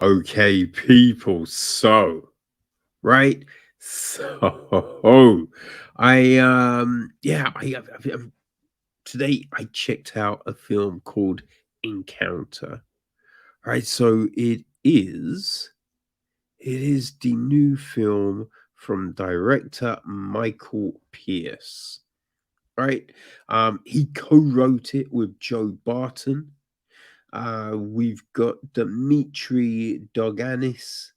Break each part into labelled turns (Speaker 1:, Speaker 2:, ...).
Speaker 1: Okay, people. So, right. So, today I checked out a film called Encounter. Right. So it is the new film from director Michael Pearce. Right. He co-wrote it with Joe Barton. We've got Dimitri Doganis,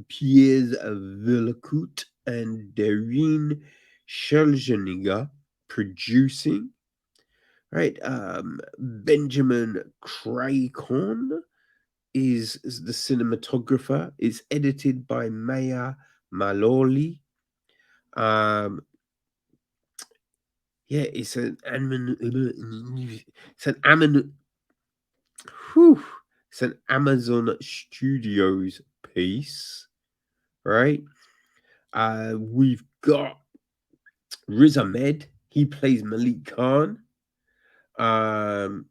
Speaker 1: Piers Villacourt, and Darine Shelzeniga producing. Right, Benjamin Craycorn is the cinematographer. It's edited by Maya Maloli. Um, yeah, it's an Amazon, whew, it's an Amazon Studios piece, right? We've got Riz Ahmed. He plays Malik Khan. Um,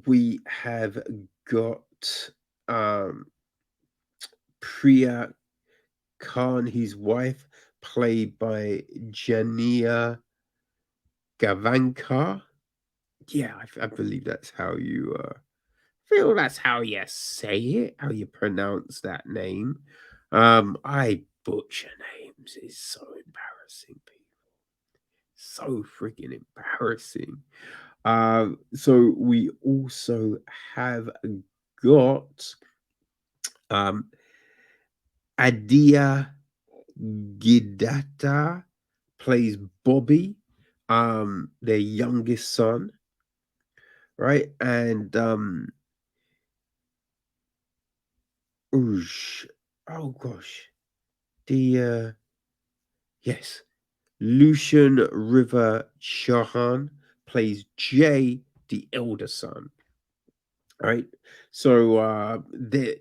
Speaker 1: we have got um, Priya Khan, his wife, played by Jania Gavankar. Yeah, I believe that's how you feel that's how you say it, how you pronounce that name. I butcher names. It's so embarrassing, people. So freaking embarrassing. So we also have got um Adia Gidata plays Bobby, their youngest son, right? And oosh, oh gosh, the yes, Lucian-River Shahan plays Jay, the elder son. Right. So they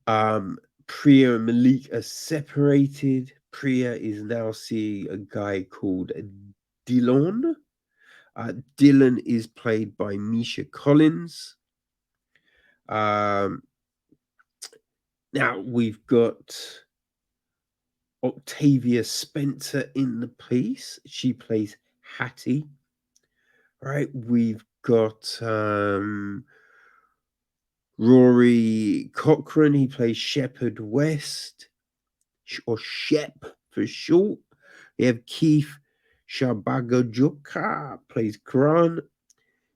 Speaker 1: um Priya and Malik are separated. Priya is now seeing a guy called Dylan. Dylan is played by Misha Collins. Um, Now we've got Octavia Spencer in the piece. She plays Hattie. Right. We've got Rory Cochrane. He plays Shepherd West, or Shep for short. We have Keith Shabagajuka plays Grant.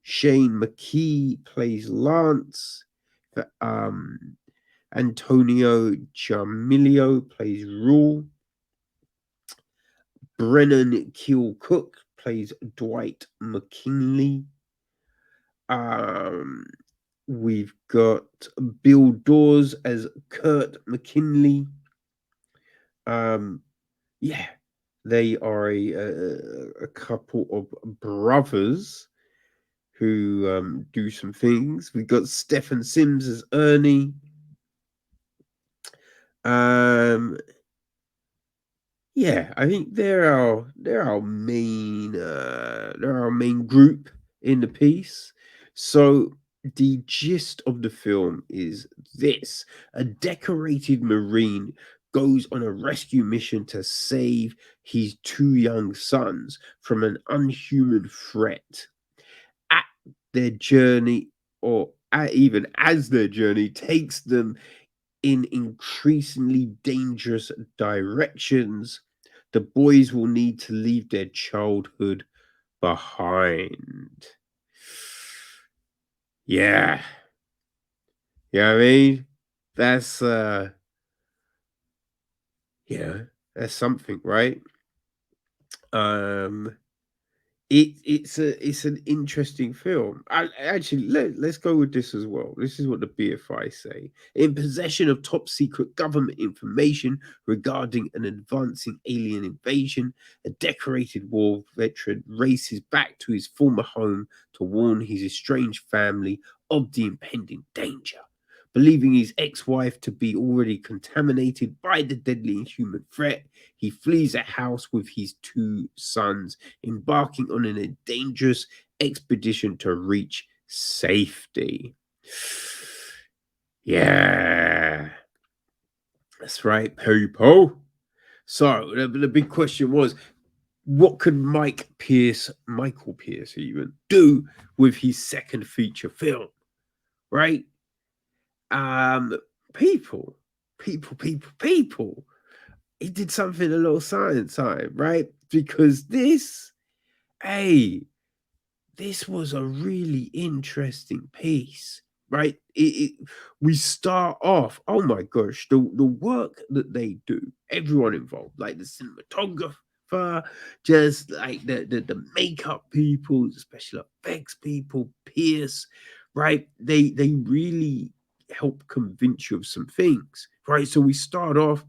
Speaker 1: Shane McKee plays Lance. Um, Antonio Charmilio plays Rule. Brennan Keel Cook plays Dwight McKinley. Um, we've got Bill Dawes as Kurt McKinley. Yeah, they are a couple of brothers who do some things. We've got Stephen Sims as Ernie. Um, yeah, I think they're our main group in the piece. So the gist of the film is this: a decorated Marine goes on a rescue mission to save his two young sons from an unhuman threat. At their journey, or even as their journey takes them in increasingly dangerous directions, the boys will need to leave their childhood behind. Yeah. You know what I mean? That's yeah, that's something, right? Um it's an interesting film. Actually, let's go with this as well. This is what the BFI say: in possession of top secret government information regarding an advancing alien invasion, a decorated war veteran races back to his former home to warn his estranged family of the impending danger. Believing his ex-wife to be already contaminated by the deadly inhuman threat, he flees a house with his two sons, embarking on a dangerous expedition to reach safety. Yeah, that's right, people. So the big question was, what could Michael Pearce even do with his second feature film? Right? Um, people, people. He did something a little science time, right? Because hey, this was a really interesting piece, right? We start off, oh my gosh, the work that they do, everyone involved, like the cinematographer, just like the makeup people, the special effects people, Pierce, right? They really help convince you of some things, right? So we start off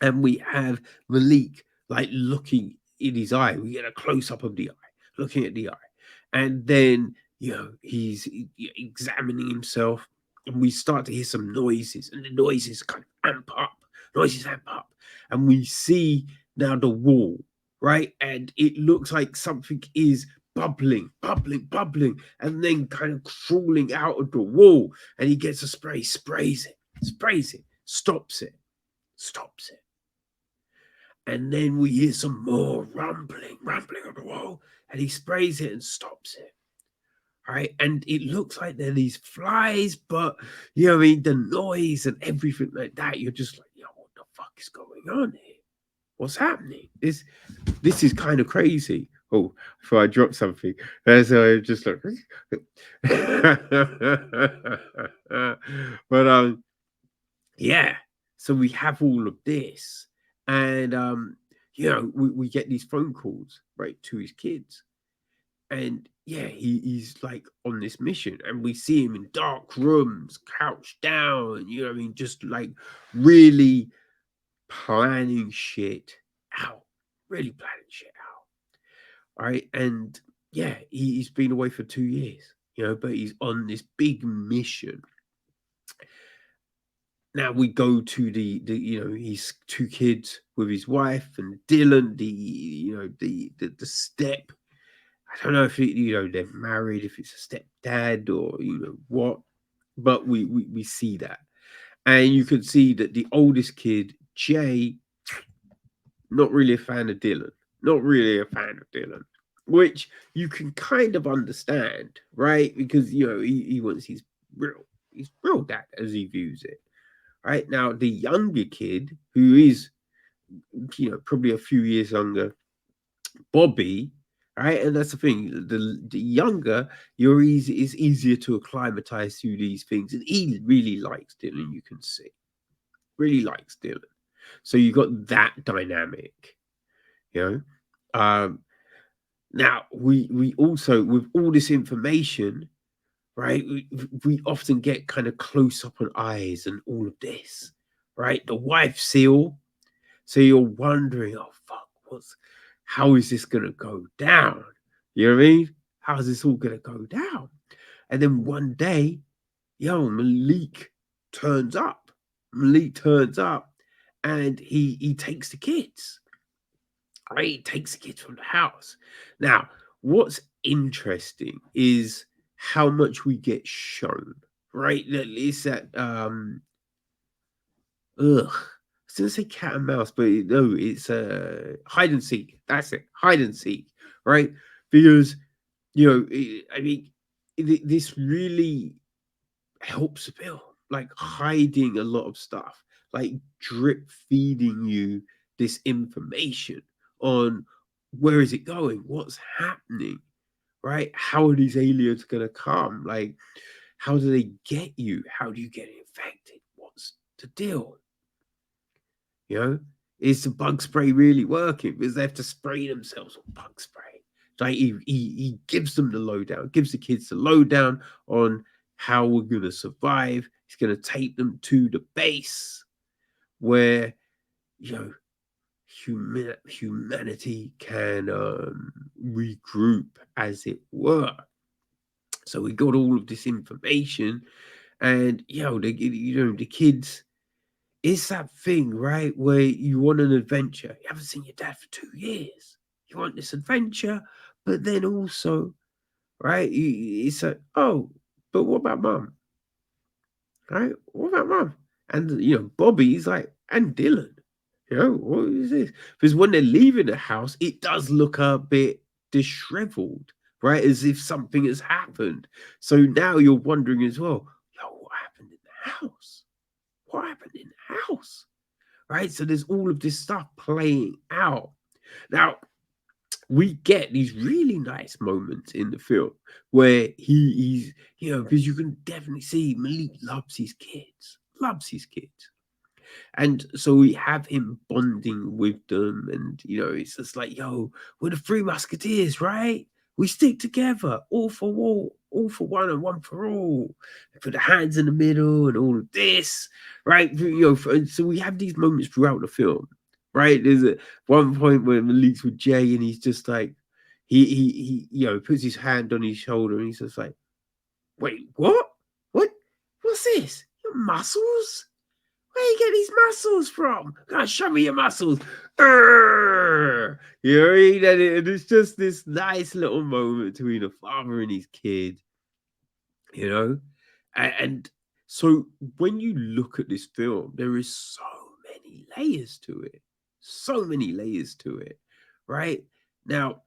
Speaker 1: and we have Malik like looking in his eye. We get a close up of the eye, looking at the eye, and then he's examining himself, and we start to hear some noises, and the noises kind of amp up, and we see now the wall, right, and it looks like something is bubbling, and then kind of crawling out of the wall, and he gets a spray, sprays it, stops it. And then we hear some more rumbling on the wall, and he sprays it and stops it. Right. And it looks like there are these flies, but you know what I mean, the noise and everything like that, you're just like, yo, what the fuck is going on here? What's happening? This is kind of crazy. Oh, before I drop something. So I just like but yeah, so we have all of this, and we get these phone calls right to his kids, and yeah, he's like on this mission, and we see him in dark rooms, couched down, you know what I mean, just like really planning shit out, really planning shit out, right? And yeah, he's been away for 2 years, but he's on this big mission. Now we go to the his two kids with his wife and Dylan, the step. I don't know if they're married, if it's a stepdad or what, but we see that, and you can see that the oldest kid, Jay, not really a fan of Dylan, not really a fan of Dylan, which you can kind of understand, right? Because he wants his real dad as he views it. Right now, the younger kid, who is, probably a few years younger, Bobby, right? And that's the thing. The younger you're easy, it's easier to acclimatize to these things, and he really likes Dylan. You can see, really likes Dylan. So you got that dynamic, you know. Now we also, with all this information, right? We often get kind of close up on eyes and all of this, right? The wife seal. So you're wondering, oh fuck, how is this gonna go down? You know what I mean? How's this all gonna go down? And then one day, Malik turns up. Malik turns up, and he takes the kids. Right? He takes the kids from the house. Now, what's interesting is how much we get shown. Right? That is that ugh. I was gonna say cat and mouse, but no, it's hide and seek. That's it, hide and seek, right? Because I mean, this really helps the film, like hiding a lot of stuff, like drip feeding you this information on where is it going, what's happening, right? How are these aliens gonna come? Like, how do they get you? How do you get infected? What's the deal? You know, is the bug spray really working? Because they have to spray themselves with bug spray. Like he gives them the lowdown, gives the kids the lowdown on how we're gonna survive. He's gonna take them to the base where you know humanity can regroup, as it were. So we got all of this information, and the kids, it's that thing, right, where you want an adventure. You haven't seen your dad for 2 years. You want this adventure, but then also, right, it's like, oh, but what about mum? right? What about mum? And Bobby's like, and Dylan, what is this? Because when they're leaving the house, it does look a bit disheveled, right? As if something has happened. So now you're wondering as well, what happened in the house? What happened in the house? Right? So there's all of this stuff playing out. Now, we get these really nice moments in the film where he's, because you can definitely see Malik loves his kids. And so we have him bonding with them, and it's just like, we're the Three Musketeers, right? We stick together, all for one, and one for all. Put the hands in the middle, and all of this, right? So we have these moments throughout the film, right? There's one point where Malik's with Jay, and he's just like, he puts his hand on his shoulder, and he's just like, wait, what? What? What's this? Your muscles? Where you get these muscles from? God, show me your muscles. Urgh! You know what I mean? And it's just this nice little moment between a father and his kid, you know? And so when you look at this film, there is so many layers to it. So many layers to it, right? Now,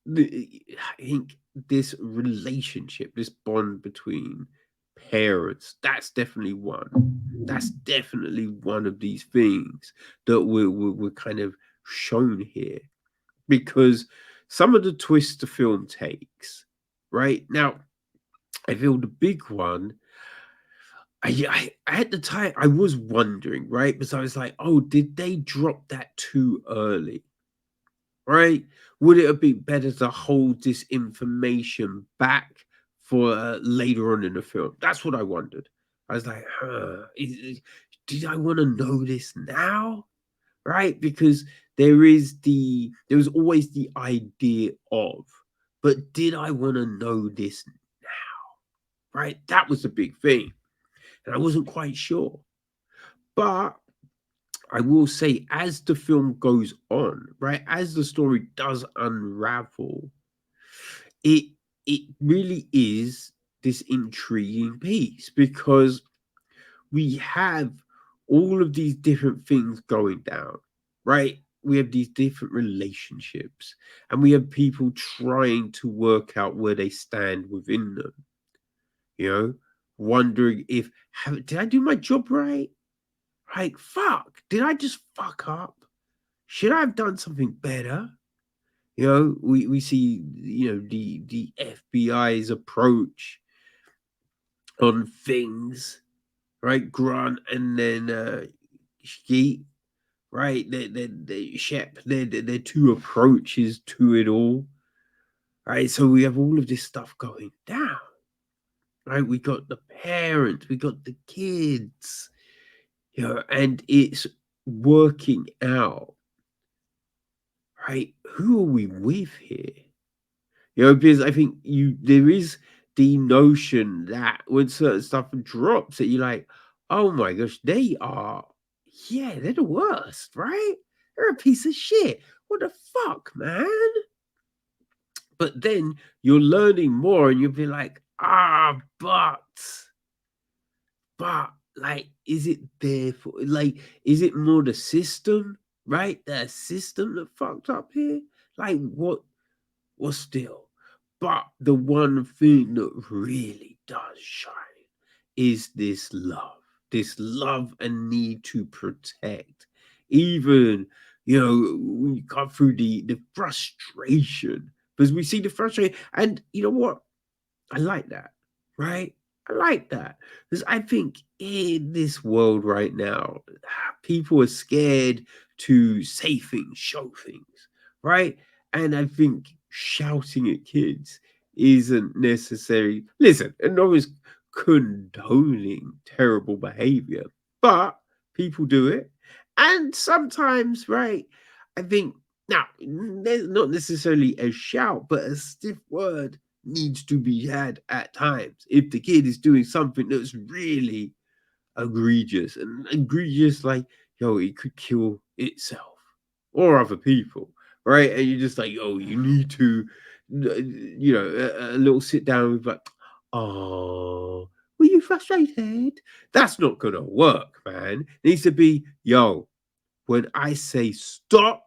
Speaker 1: I think this relationship, this bond between parents, that's definitely one. That's definitely one of these things that we're kind of shown here, because some of the twists the film takes, right? Now, I feel the big one. I at the time I was wondering, right? Because I was like, oh, did they drop that too early? Right? Would it have been better to hold this information back for later on in the film? That's what I wondered. I was like, did I want to know this now? Right? Because there was always the idea of, but did I want to know this now? Right? That was the big thing. And I wasn't quite sure. But I will say, as the film goes on, right, as the story does unravel, it it really is this intriguing piece, because we have all of these different things going down, right? We have these different relationships, and we have people trying to work out where they stand within them, you know, wondering if, did I do my job right? Like, fuck, did I just fuck up? Should I have done something better? We see, the FBI's approach on things, right? Grant and then Skeet, right? They Shep, they're two approaches to it all, right? So we have all of this stuff going down, right? We got the parents, we got the kids, and it's working out, right? Who are we with here? Because I think there is the notion that when certain stuff drops, that you're like, oh my gosh, they're the worst, right? They're a piece of shit. What the fuck, man? But then you're learning more, and you'll be like, but like, is it there for, like, is it more the system, right? The system that fucked up here? Like, what still? But the one thing that really does shine is this love and need to protect. Even, we got through the frustration, because we see the frustration, and you know what? I like that, right? I like that, because I think in this world right now, people are scared to say things, show things, right? And I think shouting at kids isn't necessary. Listen, and no one's condoning terrible behavior, but people do it. And sometimes, right, I think now there's not necessarily a shout, but a stiff word needs to be had at times if the kid is doing something that's really egregious, and egregious, like, it could kill itself or other people, right? And you're just like, you need to, a little sit down with like, oh, Were you frustrated? That's not gonna work, man. It needs to be, yo, when I say stop,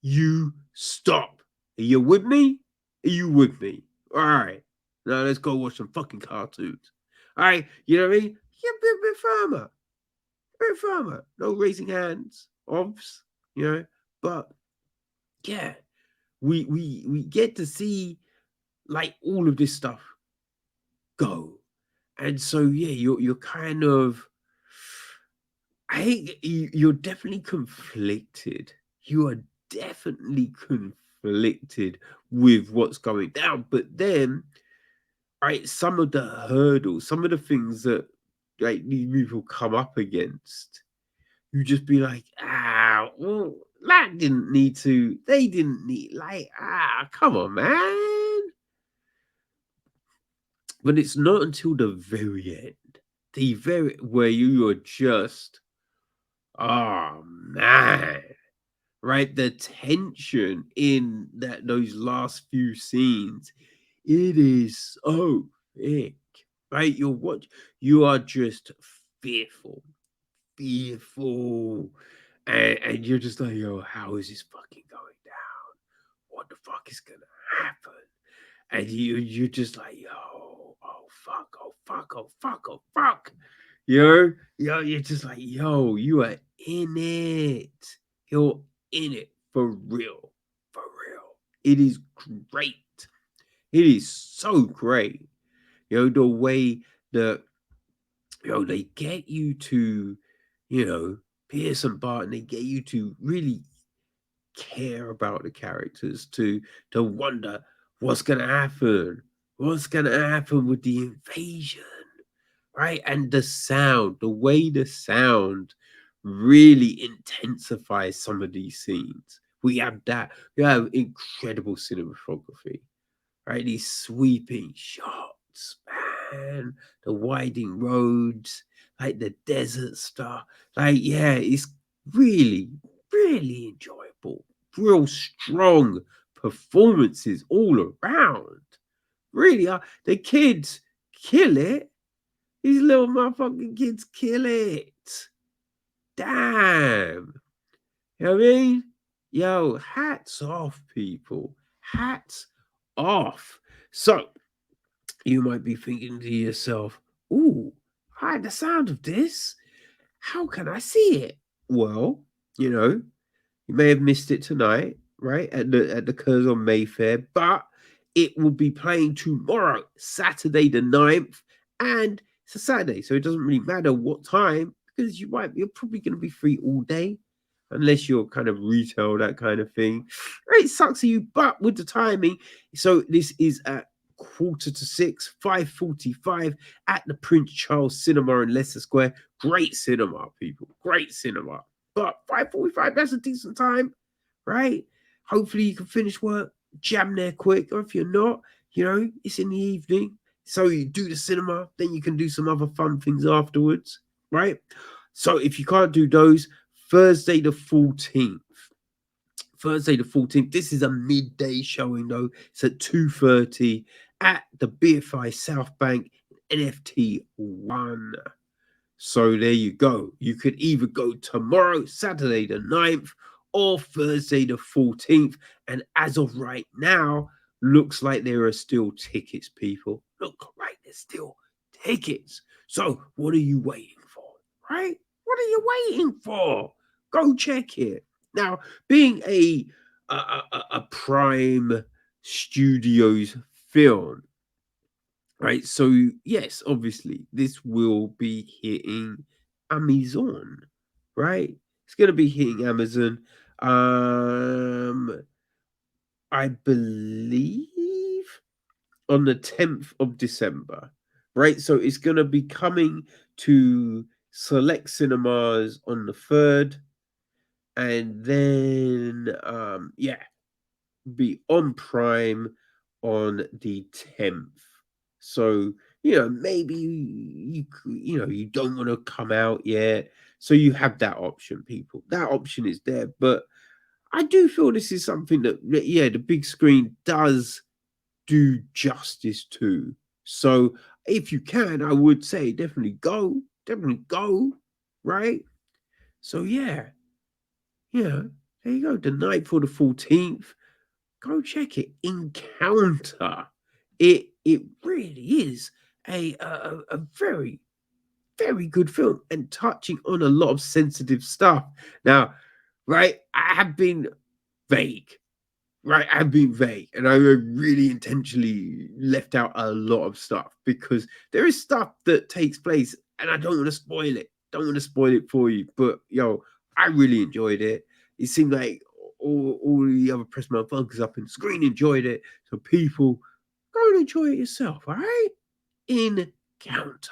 Speaker 1: you stop. Are you with me? Are you with me? All right. Now let's go watch some fucking cartoons. All right. You know what I mean? Yeah, bit firmer. Bit firmer. No raising hands. Obs. You know? But yeah, we get to see like all of this stuff go. And so yeah, you're kind of you're definitely conflicted. You are definitely conflicted with what's going down. But then, right, some of the hurdles, some of the things that like these people come up against, you just be like, well, that didn't need to. They didn't need like, come on, man. But it's not until the very end, the very where you are just, oh man, right? The tension in those last few scenes, it is so thick, right? You are just fearful, fearful, and you're just like, yo, how is this fucking going down? What the fuck is gonna happen? And you're just like, yo, oh fuck, oh fuck, oh fuck, oh fuck. You're just like, yo, you are in it. You're in it for real. For real. It is great. It is so great. The way that they get you to, Pearce and Barton, they get you to really care about the characters, to wonder what's gonna happen. What's gonna happen with the invasion? Right? And the way the sound really intensifies some of these scenes. We have that. We have incredible cinematography, right? These sweeping shots, man. The winding roads, like the desert stuff. Like, yeah, it's really, really enjoyable. Real strong performances all around. Really, the kids kill it. These little motherfucking kids kill it. Damn. You know what I mean? Yo, hats off, people. Hats off. So, you might be thinking to yourself, ooh, I like the sound of this. How can I see it? Well, you may have missed it tonight, right? At the Curzon Mayfair, but it will be playing tomorrow, Saturday the 9th, and it's a Saturday, so it doesn't really matter what time because you're probably going to be free all day, unless you're kind of retail, that kind of thing. It sucks for you, but with the timing, so this is at 5:45, 5:45 at the Prince Charles Cinema in Leicester Square. Great cinema, people. Great cinema. But 5:45, that's a decent time, right? Hopefully you can finish work, jam there quick. Or if you're not, it's in the evening. So you do the cinema, then you can do some other fun things afterwards, right? So if you can't do those, Thursday the 14th. Thursday the 14th. This is a midday showing though. It's at 2:30 at the BFI South Bank NFT1. So there you go. You could either go tomorrow, Saturday the 9th, or Thursday the 14th. And as of right now, looks like there are still tickets, people. Look, right, there's still tickets. So what are you waiting for, right? What are you waiting for? Go check it. Now, being a Prime Studios film, right? So yes, obviously this will be hitting Amazon, right? It's going to be hitting Amazon. I believe on the 10th of December, right? So it's going to be coming to select cinemas on the 3rd, and then be on Prime on the 10th. So, maybe you don't want to come out yet. So you have that option, people. That option is there. But I do feel this is something that, yeah, the big screen does do justice to. So if you can, I would say definitely go, right? So yeah, there you go. The night for the 14th, go check it. Encounter. It really is a very very good film and touching on a lot of sensitive stuff. Now, right, I have been vague. Right, I've been vague, and I really intentionally left out a lot of stuff because there is stuff that takes place, and I don't want to spoil it. Don't want to spoil it for you, but yo, I really enjoyed it. It seemed like all the other press motherfuckers up in the screen enjoyed it, so people go and enjoy it yourself. All right, Encounter.